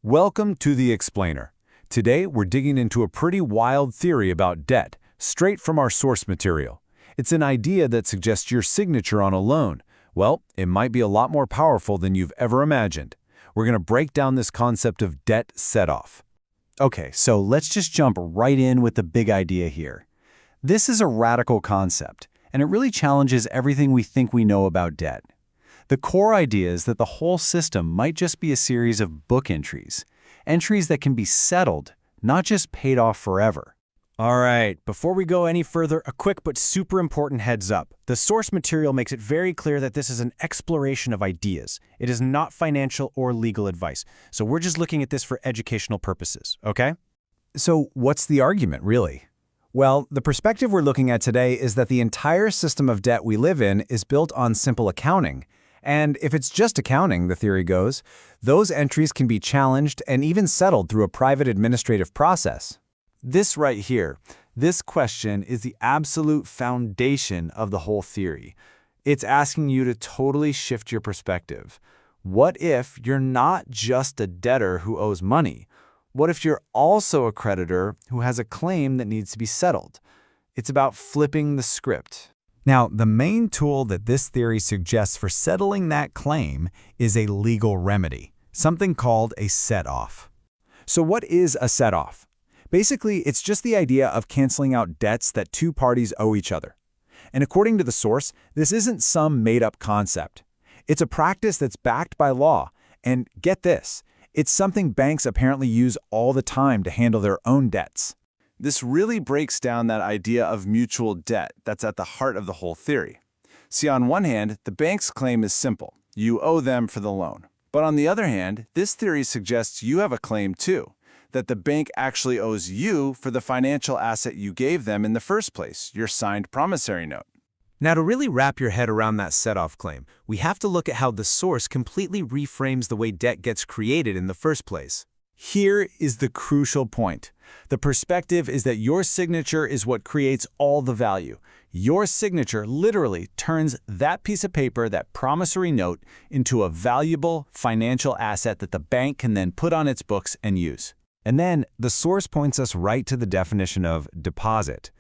Welcome to The Explainer. Today, we're digging into a pretty wild theory about debt, straight from our source material. It's an idea that suggests your signature on a loan. Well, it might be a lot more powerful than you've ever imagined. We're going to break down this concept of debt set-off. Okay, so let's just jump right in with the big idea here. This is a radical concept, and it really challenges everything we think we know about debt. The core idea is that the whole system might just be a series of book entries that can be settled, not just paid off forever. All right, before we go any further, a quick but super important heads up. The source material makes it very clear that this is an exploration of ideas. It is not financial or legal advice, so we're just looking at this for educational purposes, okay? So what's the argument, really? Well, the perspective we're looking at today is that the entire system of debt we live in is built on simple accounting. And if it's just accounting, the theory goes, those entries can be challenged and even settled through a private administrative process. This right here, this question is the absolute foundation of the whole theory. It's asking you to totally shift your perspective. What if you're not just a debtor who owes money? What if you're also a creditor who has a claim that needs to be settled? It's about flipping the script. Now, the main tool that this theory suggests for settling that claim is a legal remedy, something called a set-off. So what is a set-off? Basically, it's just the idea of canceling out debts that two parties owe each other. And according to the source, this isn't some made-up concept. It's a practice that's backed by law. And get this, it's something banks apparently use all the time to handle their own debts. This really breaks down that idea of mutual debt that's at the heart of the whole theory. See, on one hand, the bank's claim is simple. You owe them for the loan. But on the other hand, this theory suggests you have a claim too, that the bank actually owes you for the financial asset you gave them in the first place, your signed promissory note. Now, to really wrap your head around that set-off claim, we have to look at how the source completely reframes the way debt gets created in the first place. Here is the crucial point. The perspective is that your signature is what creates all the value. Your signature literally turns that piece of paper, that promissory note, into a valuable financial asset that the bank can then put on its books and use. And then the source points us right to the definition of deposit.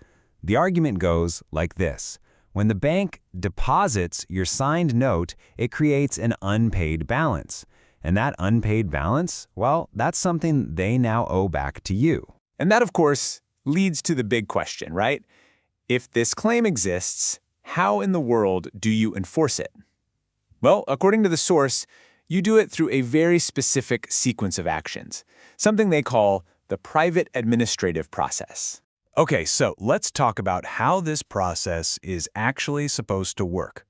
The argument goes like this. When the bank deposits your signed note, it creates an unpaid balance. And that unpaid balance, well, that's something they now owe back to you. And that, of course, leads to the big question, right? If this claim exists, how in the world do you enforce it? Well, according to the source, you do it through a very specific sequence of actions, something they call the private administrative process. Okay, so let's talk about how this process is actually supposed to work.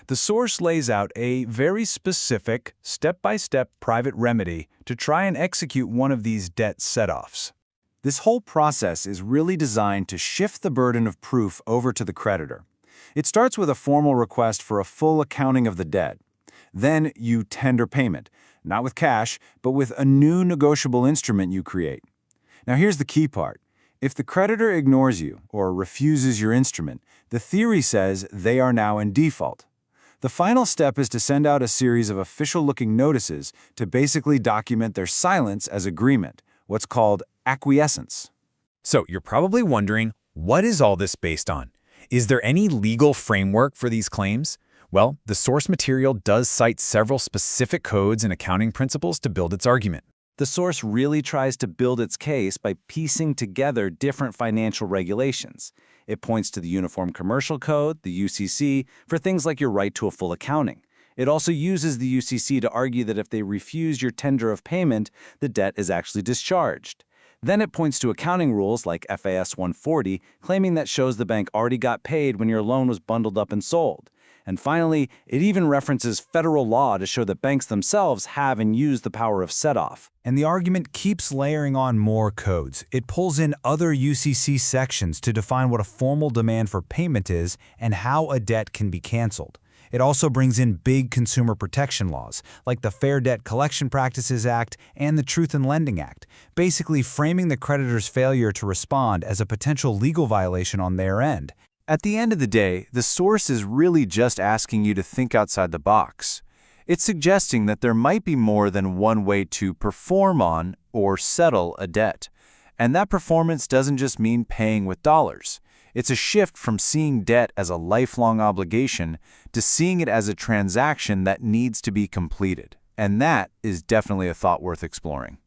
The source lays out a very specific, step-by-step private remedy to try and execute one of these debt set-offs. This whole process is really designed to shift the burden of proof over to the creditor. It starts with a formal request for a full accounting of the debt. Then you tender payment, not with cash, but with a new negotiable instrument you create. Now here's the key part. If the creditor ignores you or refuses your instrument, the theory says they are now in default. The final step is to send out a series of official-looking notices to basically document their silence as agreement, what's called acquiescence. So you're probably wondering, what is all this based on? Is there any legal framework for these claims? Well, the source material does cite several specific codes and accounting principles to build its argument. The source really tries to build its case by piecing together different financial regulations. It points to the Uniform Commercial Code, the UCC, for things like your right to a full accounting. It also uses the UCC to argue that if they refuse your tender of payment, the debt is actually discharged. Then it points to accounting rules like FAS 140, claiming that shows the bank already got paid when your loan was bundled up and sold. And finally, it even references federal law to show that banks themselves have and use the power of set-off. And the argument keeps layering on more codes. It pulls in other UCC sections to define what a formal demand for payment is and how a debt can be canceled. It also brings in big consumer protection laws, like the Fair Debt Collection Practices Act and the Truth in Lending Act, basically framing the creditor's failure to respond as a potential legal violation on their end. At the end of the day, the source is really just asking you to think outside the box. It's suggesting that there might be more than one way to perform on or settle a debt. And that performance doesn't just mean paying with dollars. It's a shift from seeing debt as a lifelong obligation to seeing it as a transaction that needs to be completed. And that is definitely a thought worth exploring.